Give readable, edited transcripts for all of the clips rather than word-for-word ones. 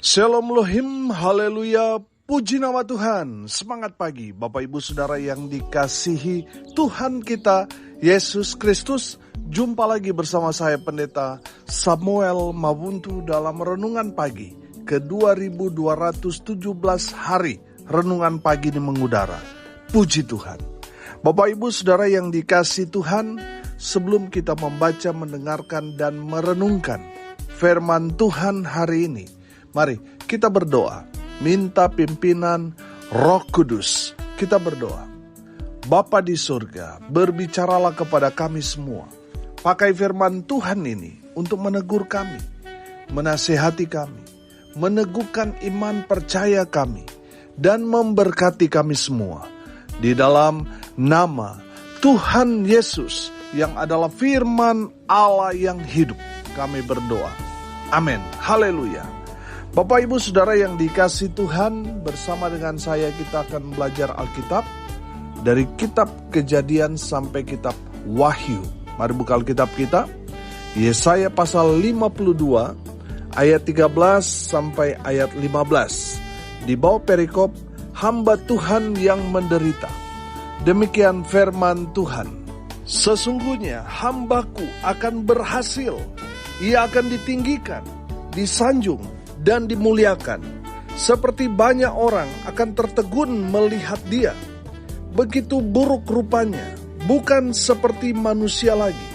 Shalom Lohim, haleluya, puji nama Tuhan. Semangat pagi Bapak Ibu Saudara yang dikasihi Tuhan kita Yesus Kristus. Jumpa lagi bersama saya Pendeta Samuel Mabuntu dalam Renungan Pagi ke 2217 hari Renungan Pagi ini mengudara. Puji Tuhan. Bapak Ibu Saudara yang dikasihi Tuhan, sebelum kita membaca, mendengarkan dan merenungkan firman Tuhan hari ini, mari kita berdoa, minta pimpinan Roh Kudus. Kita berdoa. Bapa di surga, berbicaralah kepada kami semua. Pakai firman Tuhan ini untuk menegur kami, menasihati kami, meneguhkan iman percaya kami, dan memberkati kami semua. Di dalam nama Tuhan Yesus yang adalah firman Allah yang hidup, kami berdoa. Amin. Haleluya. Bapak Ibu Saudara yang dikasihi Tuhan, bersama dengan saya kita akan belajar Alkitab dari kitab Kejadian sampai kitab Wahyu. Mari buka Alkitab kita, Yesaya pasal 52 ayat 13 sampai ayat 15. Di bawah perikop hamba Tuhan yang menderita. Demikian firman Tuhan. Sesungguhnya hambaku akan berhasil, ia akan ditinggikan, disanjung, dan dimuliakan. Seperti banyak orang akan tertegun melihat dia. Begitu buruk rupanya, bukan seperti manusia lagi.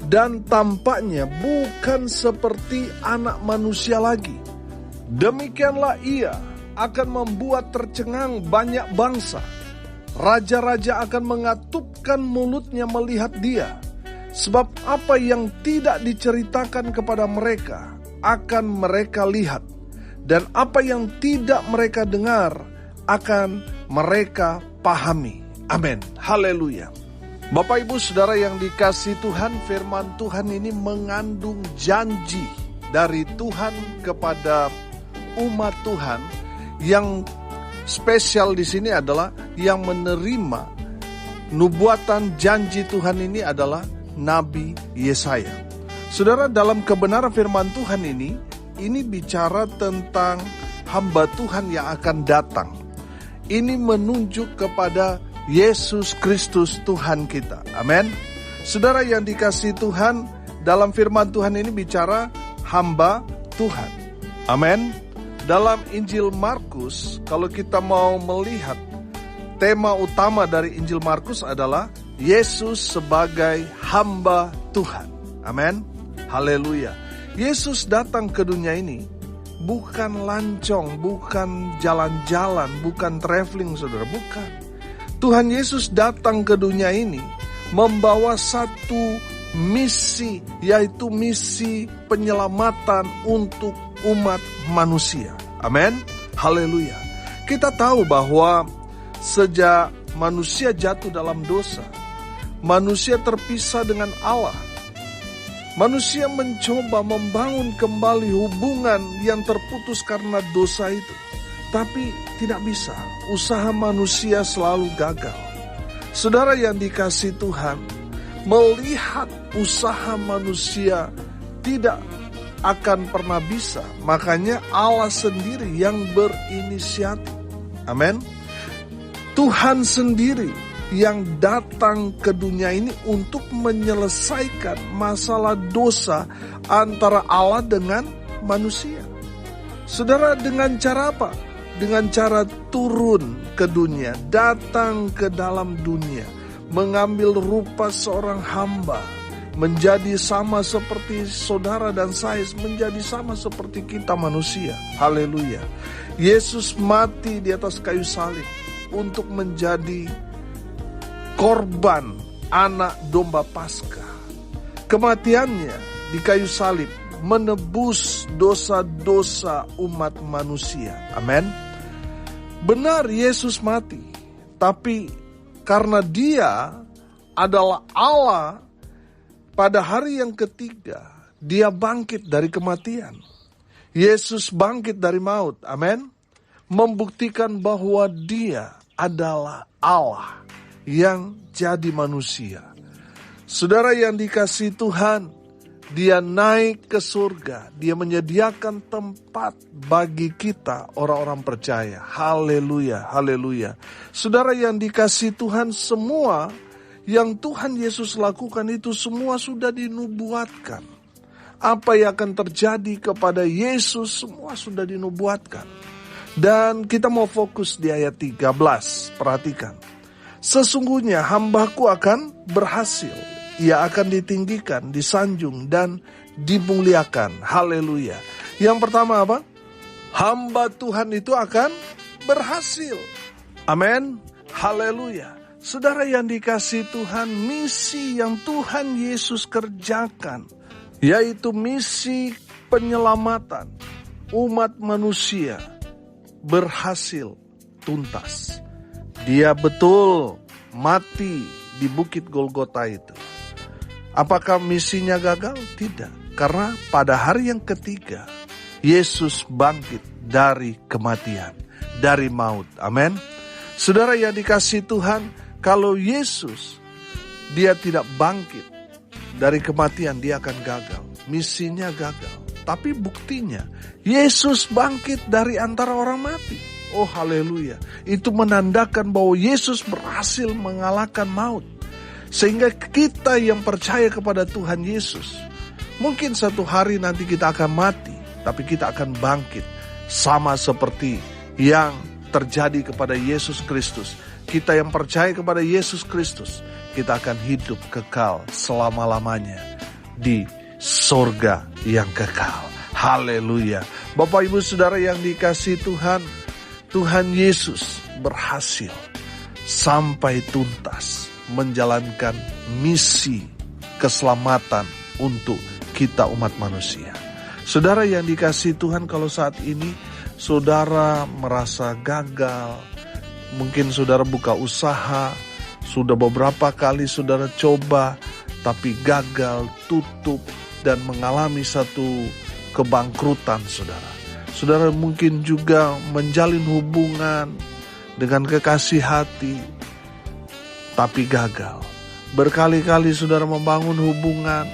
Dan tampaknya bukan seperti anak manusia lagi. Demikianlah ia akan membuat tercengang banyak bangsa. Raja-raja akan mengatupkan mulutnya melihat dia. Sebab apa yang tidak diceritakan kepada mereka akan mereka lihat, dan apa yang tidak mereka dengar akan mereka pahami. Amin. Haleluya. Bapak Ibu Saudara yang dikasihi Tuhan, firman Tuhan ini mengandung janji dari Tuhan kepada umat Tuhan. Yang spesial di sini adalah yang menerima nubuatan janji Tuhan ini adalah Nabi Yesaya. Saudara, dalam kebenaran firman Tuhan ini bicara tentang hamba Tuhan yang akan datang. Ini menunjuk kepada Yesus Kristus Tuhan kita. Amin. Saudara yang dikasihi Tuhan, dalam firman Tuhan ini bicara hamba Tuhan. Amin. Dalam Injil Markus, kalau kita mau melihat tema utama dari Injil Markus adalah Yesus sebagai hamba Tuhan. Amin. Haleluya. Yesus datang ke dunia ini bukan lancong, bukan jalan-jalan, bukan traveling, saudara, bukan. Tuhan Yesus datang ke dunia ini membawa satu misi, yaitu misi penyelamatan untuk umat manusia. Amin. Haleluya. Kita tahu bahwa sejak manusia jatuh dalam dosa, manusia terpisah dengan Allah. Manusia mencoba membangun kembali hubungan yang terputus karena dosa itu. Tapi tidak bisa. Usaha manusia selalu gagal. Saudara yang dikasihi Tuhan, melihat usaha manusia tidak akan pernah bisa. Makanya Allah sendiri yang berinisiatif. Amin. Tuhan sendiri yang datang ke dunia ini untuk menyelesaikan masalah dosa antara Allah dengan manusia. Saudara, dengan cara apa? Dengan cara turun ke dunia, datang ke dalam dunia, mengambil rupa seorang hamba, menjadi sama seperti saudara dan saya, menjadi sama seperti kita manusia. Haleluya. Yesus mati di atas kayu salib untuk menjadi korban anak domba Paskah. Kematiannya di kayu salib menebus dosa-dosa umat manusia. Amin. Benar, Yesus mati, tapi karena dia adalah Allah, pada hari yang ketiga dia bangkit dari kematian. Yesus bangkit dari maut. Amin. Membuktikan bahwa dia adalah Allah yang jadi manusia. Saudara yang dikasihi Tuhan, Dia naik ke surga. Dia menyediakan tempat bagi kita orang-orang percaya. Haleluya, haleluya. Saudara yang dikasihi Tuhan, semua yang Tuhan Yesus lakukan itu semua sudah dinubuatkan. Apa yang akan terjadi kepada Yesus semua sudah dinubuatkan. Dan kita mau fokus di ayat 13. Perhatikan. Sesungguhnya hambaku akan berhasil. Ia akan ditinggikan, disanjung, dan dimuliakan. Haleluya. Yang pertama apa? Hamba Tuhan itu akan berhasil. Amin. Haleluya. Saudara yang dikasihi Tuhan, misi yang Tuhan Yesus kerjakan, yaitu misi penyelamatan umat manusia, berhasil tuntas. Dia betul mati di Bukit Golgota itu. Apakah misinya gagal? Tidak. Karena pada hari yang ketiga, Yesus bangkit dari kematian, dari maut. Amin. Saudara yang dikasihi Tuhan, kalau Yesus, dia tidak bangkit dari kematian, dia akan gagal. Misinya gagal. Tapi buktinya, Yesus bangkit dari antara orang mati. Oh haleluya. Itu menandakan bahwa Yesus berhasil mengalahkan maut. Sehingga kita yang percaya kepada Tuhan Yesus, mungkin satu hari nanti kita akan mati, tapi kita akan bangkit. Sama seperti yang terjadi kepada Yesus Kristus. Kita yang percaya kepada Yesus Kristus, kita akan hidup kekal selama-lamanya di surga yang kekal. Haleluya. Bapak Ibu Saudara yang dikasihi Tuhan, Tuhan Yesus berhasil sampai tuntas menjalankan misi keselamatan untuk kita umat manusia. Saudara yang dikasihi Tuhan, kalau saat ini saudara merasa gagal, mungkin saudara buka usaha, sudah beberapa kali saudara coba, tapi gagal, tutup, dan mengalami satu kebangkrutan saudara. Saudara mungkin juga menjalin hubungan dengan kekasih hati, tapi gagal. Berkali-kali saudara membangun hubungan,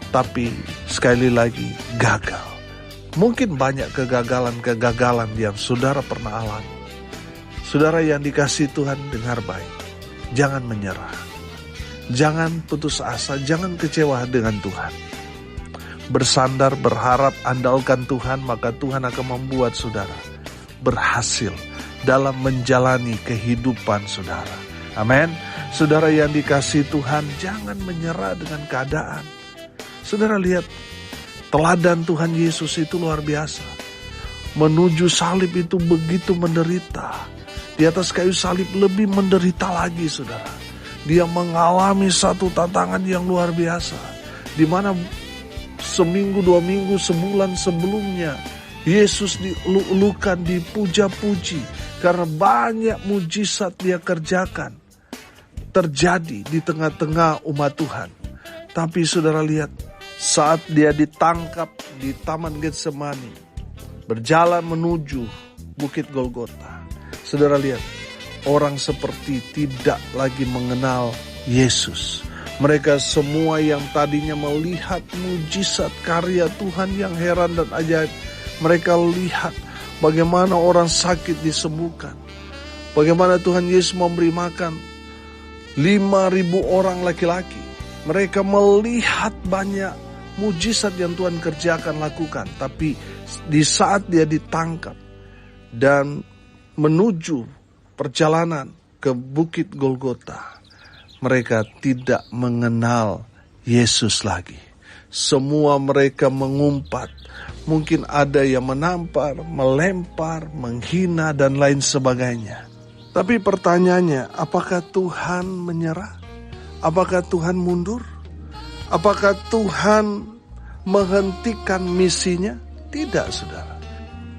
tapi sekali lagi gagal. Mungkin banyak kegagalan-kegagalan yang saudara pernah alami. Saudara yang dikasihi Tuhan, dengar baik. Jangan menyerah. Jangan putus asa, jangan kecewa dengan Tuhan. Bersandar, berharap, andalkan Tuhan, maka Tuhan akan membuat saudara berhasil dalam menjalani kehidupan saudara. Amin. Saudara yang dikasihi Tuhan, jangan menyerah dengan keadaan. Saudara lihat, teladan Tuhan Yesus itu luar biasa. Menuju salib itu begitu menderita. Di atas kayu salib lebih menderita lagi saudara. Dia mengalami satu tantangan yang luar biasa. Di mana seminggu, 2 minggu, sebulan sebelumnya Yesus dielulukan, dipuja-puji. Karena banyak mujizat dia kerjakan terjadi di tengah-tengah umat Tuhan. Tapi saudara lihat, saat dia ditangkap di Taman Getsemani, berjalan menuju Bukit Golgota, saudara lihat, orang seperti tidak lagi mengenal Yesus. Mereka semua yang tadinya melihat mujizat karya Tuhan yang heran dan ajaib, mereka lihat bagaimana orang sakit disembuhkan, bagaimana Tuhan Yesus memberi makan 5.000 orang laki-laki. Mereka melihat banyak mujizat yang Tuhan kerjakan, lakukan. Tapi di saat dia ditangkap dan menuju perjalanan ke Bukit Golgota, mereka tidak mengenal Yesus lagi. Semua mereka mengumpat. Mungkin ada yang menampar, melempar, menghina, dan lain sebagainya. Tapi pertanyaannya, apakah Tuhan menyerah? Apakah Tuhan mundur? Apakah Tuhan menghentikan misinya? Tidak, saudara.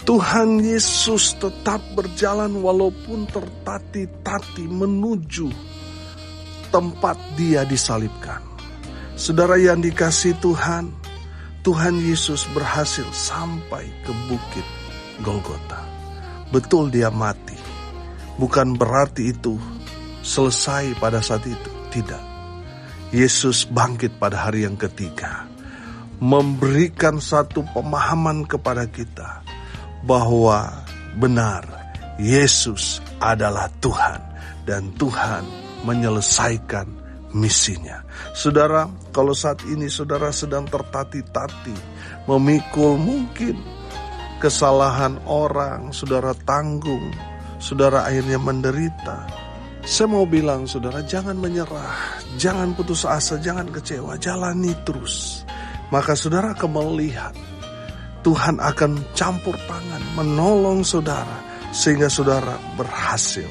Tuhan Yesus tetap berjalan walaupun tertati-tati menuju tempat dia disalibkan. Saudara yang dikasihi Tuhan, Tuhan Yesus berhasil sampai ke Bukit Golgota. Betul dia mati. Bukan berarti itu selesai pada saat itu. Tidak. Yesus bangkit pada hari yang ketiga, memberikan satu pemahaman kepada kita bahwa benar Yesus adalah Tuhan dan Tuhan menyelesaikan misinya. Saudara, kalau saat ini saudara sedang tertati-tati, memikul mungkin kesalahan orang, saudara tanggung, saudara akhirnya menderita. Saya mau bilang saudara, jangan menyerah, jangan putus asa, jangan kecewa, jalani terus. Maka saudara akan melihat Tuhan akan campur tangan menolong saudara sehingga saudara berhasil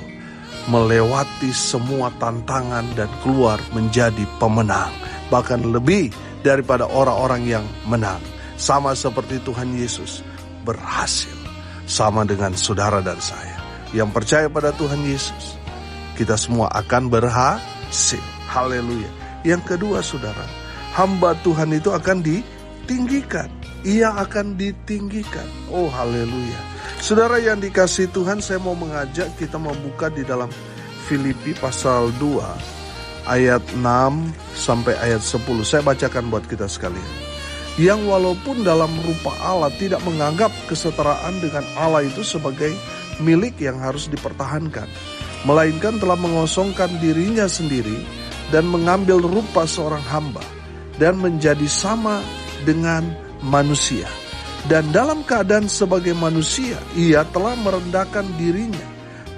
melewati semua tantangan dan keluar menjadi pemenang, bahkan lebih daripada orang-orang yang menang. Sama seperti Tuhan Yesus berhasil, sama dengan saudara dan saya yang percaya pada Tuhan Yesus. Kita semua akan berhasil. Haleluya. Yang kedua saudara, hamba Tuhan itu akan ditinggikan. Ia akan ditinggikan. Oh haleluya. Saudara yang dikasihi Tuhan, saya mau mengajak kita membuka di dalam Filipi pasal 2 ayat 6 sampai ayat 10. Saya bacakan buat kita sekalian. Yang walaupun dalam rupa Allah tidak menganggap kesetaraan dengan Allah itu sebagai milik yang harus dipertahankan, melainkan telah mengosongkan dirinya sendiri dan mengambil rupa seorang hamba dan menjadi sama dengan manusia. Dan dalam keadaan sebagai manusia, ia telah merendahkan dirinya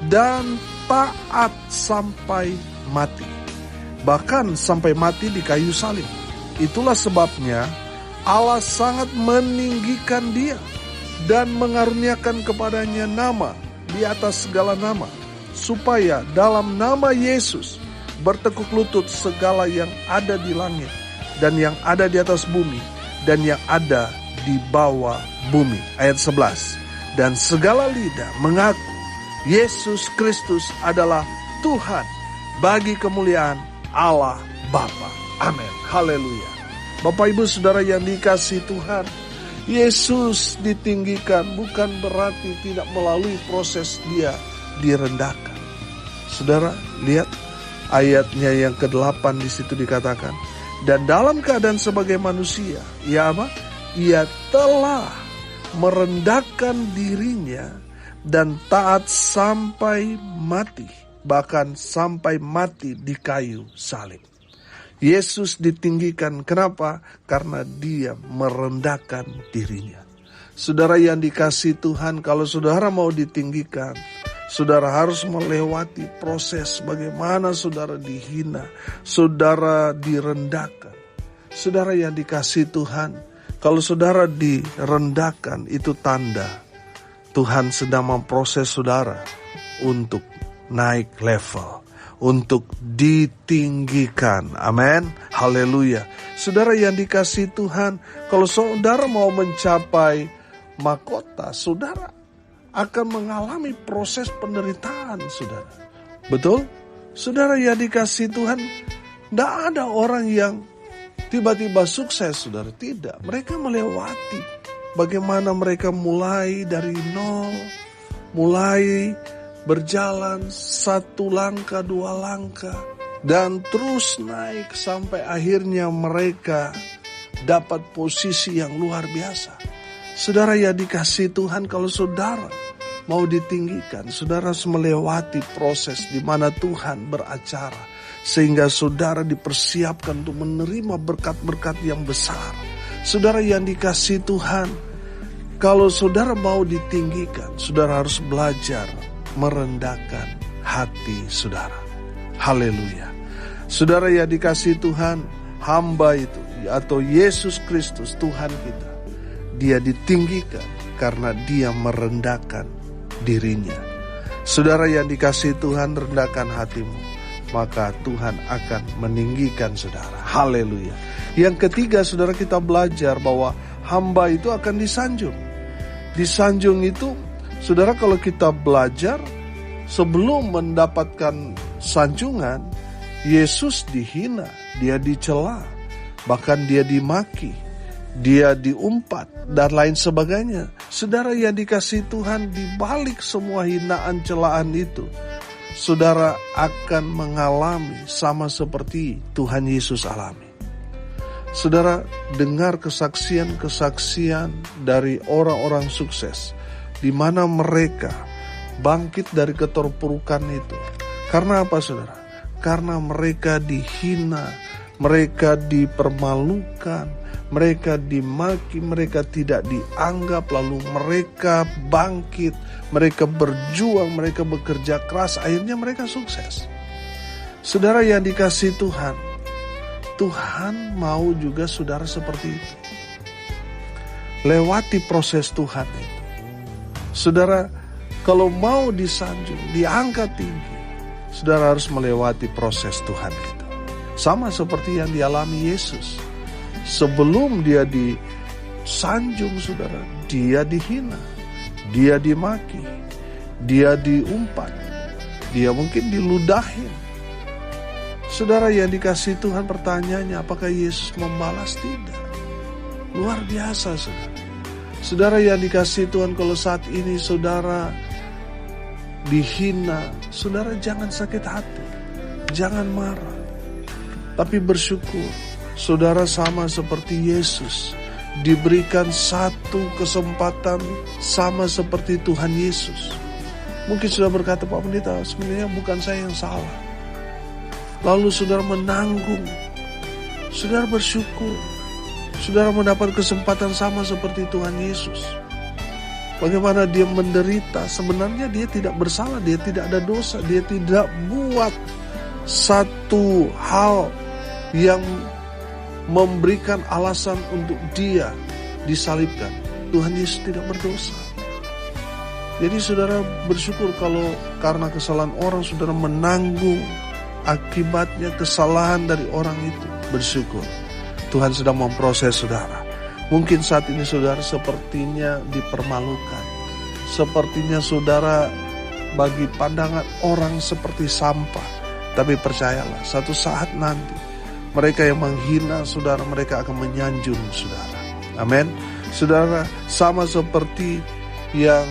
dan taat sampai mati, bahkan sampai mati di kayu salib. Itulah sebabnya Allah sangat meninggikan dia dan mengaruniakan kepadanya nama di atas segala nama, supaya dalam nama Yesus bertekuk lutut segala yang ada di langit dan yang ada di atas bumi dan yang ada di bawah bumi. Ayat 11. Dan segala lidah mengaku Yesus Kristus adalah Tuhan, bagi kemuliaan Allah Bapa. Amin. Haleluya. Bapak Ibu Saudara yang dikasihi Tuhan, Yesus ditinggikan bukan berarti tidak melalui proses dia direndahkan. Saudara, lihat ayatnya yang ke-8 di situ dikatakan, dan dalam keadaan sebagai manusia, ia apa? Ia telah merendahkan dirinya dan taat sampai mati, bahkan sampai mati di kayu salib. Yesus ditinggikan, kenapa? Karena dia merendahkan dirinya. Saudara yang dikasihi Tuhan, kalau saudara mau ditinggikan, saudara harus melewati proses bagaimana saudara dihina, saudara direndahkan. Saudara yang dikasihi Tuhan, kalau saudara direndahkan, itu tanda Tuhan sedang memproses saudara untuk naik level, untuk ditinggikan. Amin. Haleluya. Saudara yang dikasihi Tuhan, kalau saudara mau mencapai mahkota, saudara akan mengalami proses penderitaan, saudara. Betul? Saudara yang dikasihi Tuhan, tidak ada orang yang tiba-tiba sukses, saudara. Tidak. Mereka melewati bagaimana mereka mulai dari nol, mulai berjalan 1 langkah, 2 langkah, dan terus naik sampai akhirnya mereka dapat posisi yang luar biasa. Saudara yang dikasihi Tuhan, kalau saudara mau ditinggikan, saudara harus melewati proses di mana Tuhan beracara, sehingga saudara dipersiapkan untuk menerima berkat-berkat yang besar. Saudara yang dikasihi Tuhan, kalau saudara mau ditinggikan, saudara harus belajar merendahkan hati saudara. Haleluya. Saudara yang dikasihi Tuhan, hamba itu atau Yesus Kristus Tuhan kita, dia ditinggikan karena dia merendahkan dirinya. Saudara yang dikasihi Tuhan, rendahkan hatimu, maka Tuhan akan meninggikan saudara. Haleluya. Yang ketiga, saudara, kita belajar bahwa hamba itu akan disanjung. Disanjung itu, saudara, kalau kita belajar sebelum mendapatkan sanjungan, Yesus dihina, dia dicela, bahkan dia dimaki, dia diumpat, dan lain sebagainya. Saudara yang dikasihi Tuhan, di balik semua hinaan celaan itu, saudara akan mengalami sama seperti Tuhan Yesus alami. Saudara, dengar kesaksian-kesaksian dari orang-orang sukses, di mana mereka bangkit dari keterpurukan itu. Karena apa, saudara? Karena mereka dihina, mereka dipermalukan, mereka dimaki, mereka tidak dianggap, lalu mereka bangkit, mereka berjuang, mereka bekerja keras, akhirnya mereka sukses. Saudara yang dikasihi Tuhan, Tuhan mau juga saudara seperti itu. Lewati proses Tuhan itu. Saudara, kalau mau disanjung, diangkat tinggi, saudara harus melewati proses Tuhan itu. Sama seperti yang dialami Yesus. Sebelum dia disanjung, saudara, dia dihina, dia dimaki, dia diumpat, dia mungkin diludahin. Saudara yang dikasihi Tuhan, pertanyaannya, apakah Yesus membalas? Tidak. Luar biasa, saudara. Saudara yang dikasihi Tuhan, kalau saat ini saudara dihina, saudara jangan sakit hati, jangan marah, tapi bersyukur. Saudara sama seperti Yesus, diberikan satu kesempatan sama seperti Tuhan Yesus. Mungkin sudah berkata, Pak Pendeta, sebenarnya bukan saya yang salah. Lalu saudara menanggung, saudara bersyukur, saudara mendapat kesempatan sama seperti Tuhan Yesus. Bagaimana dia menderita, sebenarnya dia tidak bersalah, dia tidak ada dosa, dia tidak buat satu hal yang memberikan alasan untuk dia disalibkan. Tuhan Yesus tidak berdosa. Jadi saudara bersyukur kalau karena kesalahan orang saudara menanggung akibatnya kesalahan dari orang itu. Bersyukur Tuhan sedang memproses saudara. Mungkin saat ini saudara sepertinya dipermalukan, sepertinya saudara bagi pandangan orang seperti sampah. Tapi percayalah, satu saat nanti mereka yang menghina saudara, mereka akan menyanjung saudara. Amin. Saudara, sama seperti yang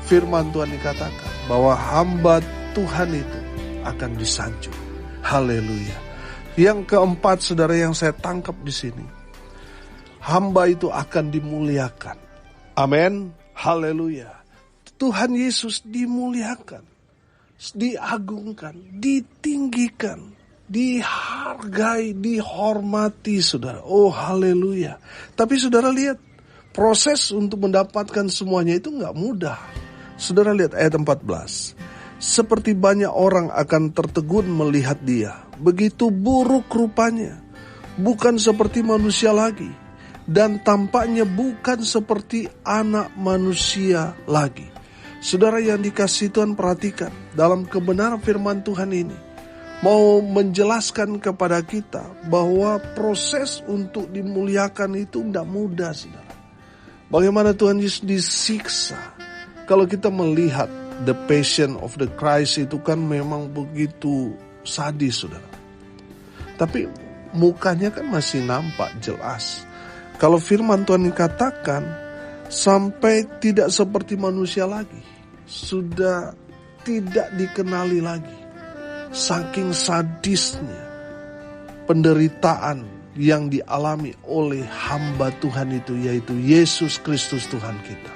firman Tuhan dikatakan, bahwa hamba Tuhan itu akan disanjung. Haleluya. Yang keempat, saudara, yang saya tangkap di sini, hamba itu akan dimuliakan. Amin. Haleluya. Tuhan Yesus dimuliakan, diagungkan, ditinggikan, dihargai, dihormati, saudara. Oh, haleluya. Tapi saudara lihat, proses untuk mendapatkan semuanya itu gak mudah. Saudara lihat ayat 14. Seperti banyak orang akan tertegun melihat dia, begitu buruk rupanya, bukan seperti manusia lagi, dan tampaknya bukan seperti anak manusia lagi. Saudara yang dikasihi Tuhan, perhatikan dalam kebenaran firman Tuhan ini, mau menjelaskan kepada kita bahwa proses untuk dimuliakan itu tidak mudah, saudara. Bagaimana Tuhan Yesus disiksa. Kalau kita melihat The Passion of the Christ itu kan memang begitu sadis, saudara. Tapi mukanya kan masih nampak jelas. Kalau firman Tuhan dikatakan sampai tidak seperti manusia lagi, sudah tidak dikenali lagi. Saking sadisnya penderitaan yang dialami oleh hamba Tuhan itu, yaitu Yesus Kristus Tuhan kita.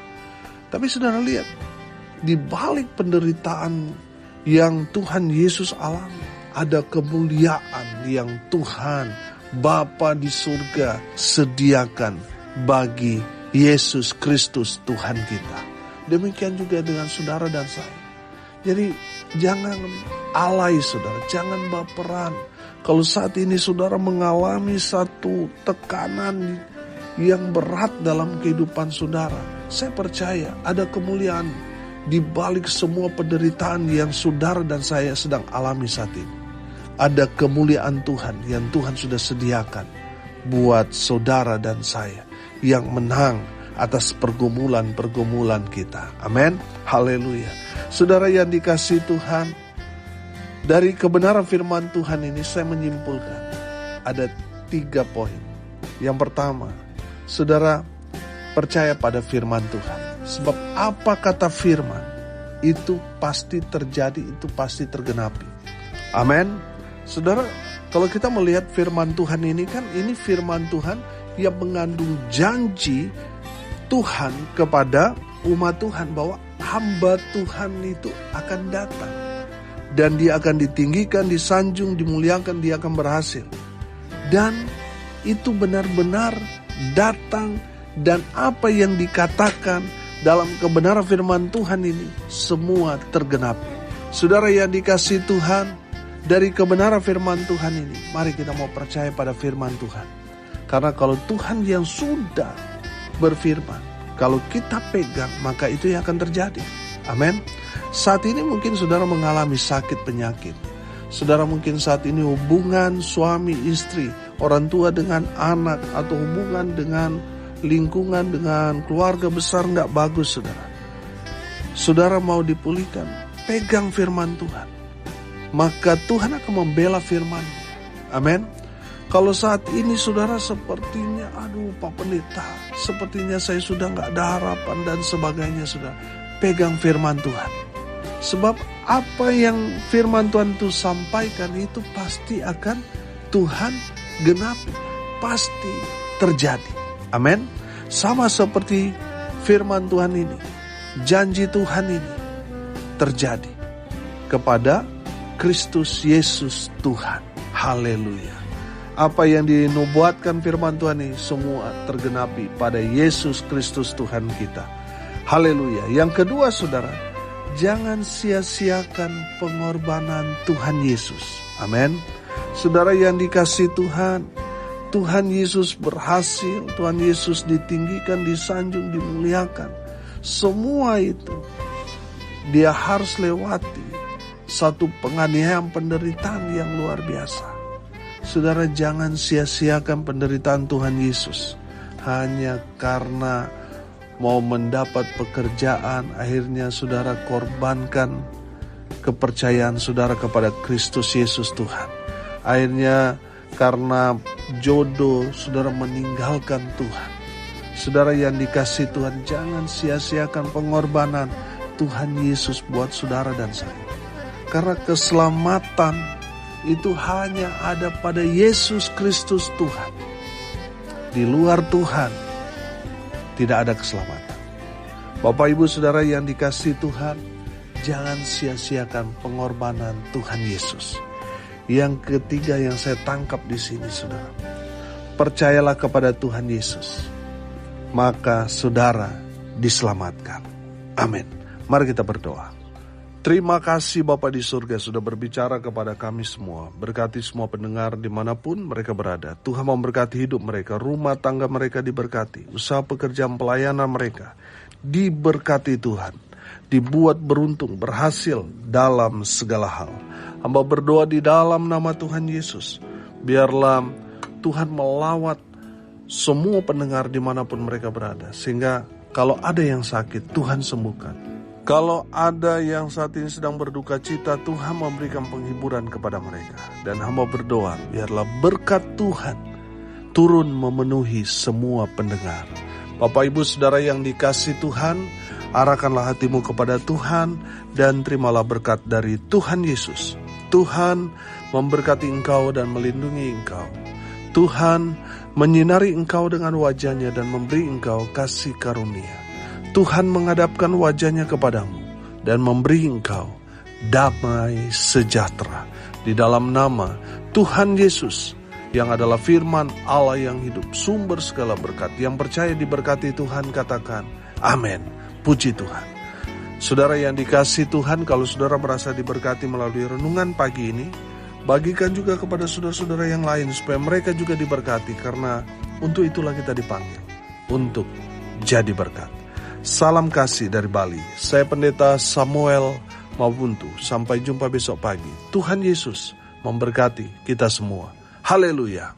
Tapi saudara lihat, di balik penderitaan yang Tuhan Yesus alami, ada kemuliaan yang Tuhan Bapa di surga sediakan bagi Yesus Kristus Tuhan kita. Demikian juga dengan saudara dan saya. Jadi jangan alay, saudara, jangan baperan. Kalau saat ini saudara mengalami satu tekanan yang berat dalam kehidupan saudara, saya percaya ada kemuliaan di balik semua penderitaan yang saudara dan saya sedang alami saat ini. Ada kemuliaan Tuhan yang Tuhan sudah sediakan buat saudara dan saya yang menang atas pergumulan-pergumulan kita. Amin. Haleluya. Saudara yang dikasihi Tuhan, dari kebenaran firman Tuhan ini saya menyimpulkan ada 3 poin. Yang pertama, saudara percaya pada firman Tuhan. Sebab apa kata firman, itu pasti terjadi, itu pasti tergenapi. Amin. Saudara, kalau kita melihat firman Tuhan ini kan, ini firman Tuhan yang mengandung janji Tuhan kepada umat Tuhan bahwa hamba Tuhan itu akan datang. Dan dia akan ditinggikan, disanjung, dimuliakan, dia akan berhasil. Dan itu benar-benar datang, dan apa yang dikatakan dalam kebenaran firman Tuhan ini semua tergenapi. Saudara yang dikasihi Tuhan, dari kebenaran firman Tuhan ini, mari kita mau percaya pada firman Tuhan. Karena kalau Tuhan yang sudah berfirman, kalau kita pegang, maka itu yang akan terjadi. Amin. Saat ini mungkin saudara mengalami sakit penyakit. Saudara mungkin saat ini hubungan suami istri, orang tua dengan anak, atau hubungan dengan lingkungan, dengan keluarga besar gak bagus saudara. Saudara mau dipulihkan, pegang firman Tuhan. Maka Tuhan akan membela firman. Amin. Kalau saat ini saudara sepertinya, aduh Pak Pendeta, sepertinya saya sudah gak ada harapan dan sebagainya saudara. Pegang firman Tuhan. Sebab apa yang firman Tuhan itu sampaikan itu pasti akan Tuhan genapi. Pasti terjadi. Amin. Sama seperti firman Tuhan ini. Janji Tuhan ini terjadi kepada Kristus Yesus Tuhan. Haleluya. Apa yang dinubuatkan firman Tuhan ini semua tergenapi pada Yesus Kristus Tuhan kita. Haleluya. Yang kedua saudara, jangan sia-siakan pengorbanan Tuhan Yesus. Amin. Saudara yang dikasihi Tuhan, Tuhan Yesus berhasil, Tuhan Yesus ditinggikan, disanjung, dimuliakan. Semua itu dia harus lewati satu penganiayaan, penderitaan yang luar biasa. Saudara, jangan sia-siakan penderitaan Tuhan Yesus hanya karena mau mendapat pekerjaan. Akhirnya saudara korbankan kepercayaan saudara kepada Kristus Yesus Tuhan. Akhirnya karena jodoh saudara meninggalkan Tuhan. Saudara yang dikasihi Tuhan, jangan sia-siakan pengorbanan Tuhan Yesus buat saudara dan saya. Karena keselamatan itu hanya ada pada Yesus Kristus Tuhan. Di luar Tuhan tidak ada keselamatan. Bapak Ibu Saudara yang dikasihi Tuhan, jangan sia-siakan pengorbanan Tuhan Yesus. Yang ketiga yang saya tangkap di sini saudara, percayalah kepada Tuhan Yesus, maka saudara diselamatkan. Amin. Mari kita berdoa. Terima kasih Bapa di surga sudah berbicara kepada kami semua. Berkati semua pendengar dimanapun mereka berada. Tuhan memberkati hidup mereka, rumah tangga mereka diberkati, usaha pekerjaan pelayanan mereka diberkati Tuhan. Dibuat beruntung, berhasil dalam segala hal. Hamba berdoa di dalam nama Tuhan Yesus. Biarlah Tuhan melawat semua pendengar dimanapun mereka berada. Sehingga kalau ada yang sakit, Tuhan sembuhkan. Kalau ada yang saat ini sedang berduka cita, Tuhan memberikan penghiburan kepada mereka. Dan hamba berdoa, biarlah berkat Tuhan turun memenuhi semua pendengar. Bapak Ibu Saudara yang dikasihi Tuhan, arahkanlah hatimu kepada Tuhan dan terimalah berkat dari Tuhan Yesus. Tuhan memberkati engkau dan melindungi engkau. Tuhan menyinari engkau dengan wajahnya dan memberi engkau kasih karunia. Tuhan menghadapkan wajahnya kepadamu dan memberi engkau damai sejahtera. Di dalam nama Tuhan Yesus yang adalah firman Allah yang hidup, sumber segala berkat. Yang percaya diberkati Tuhan katakan amin. Puji Tuhan. Saudara yang dikasihi Tuhan, kalau saudara merasa diberkati melalui renungan pagi ini, bagikan juga kepada saudara-saudara yang lain supaya mereka juga diberkati. Karena untuk itulah kita dipanggil, untuk jadi berkat. Salam kasih dari Bali. Saya Pendeta Samuel Mabuntu. Sampai jumpa besok pagi. Tuhan Yesus memberkati kita semua. Haleluya.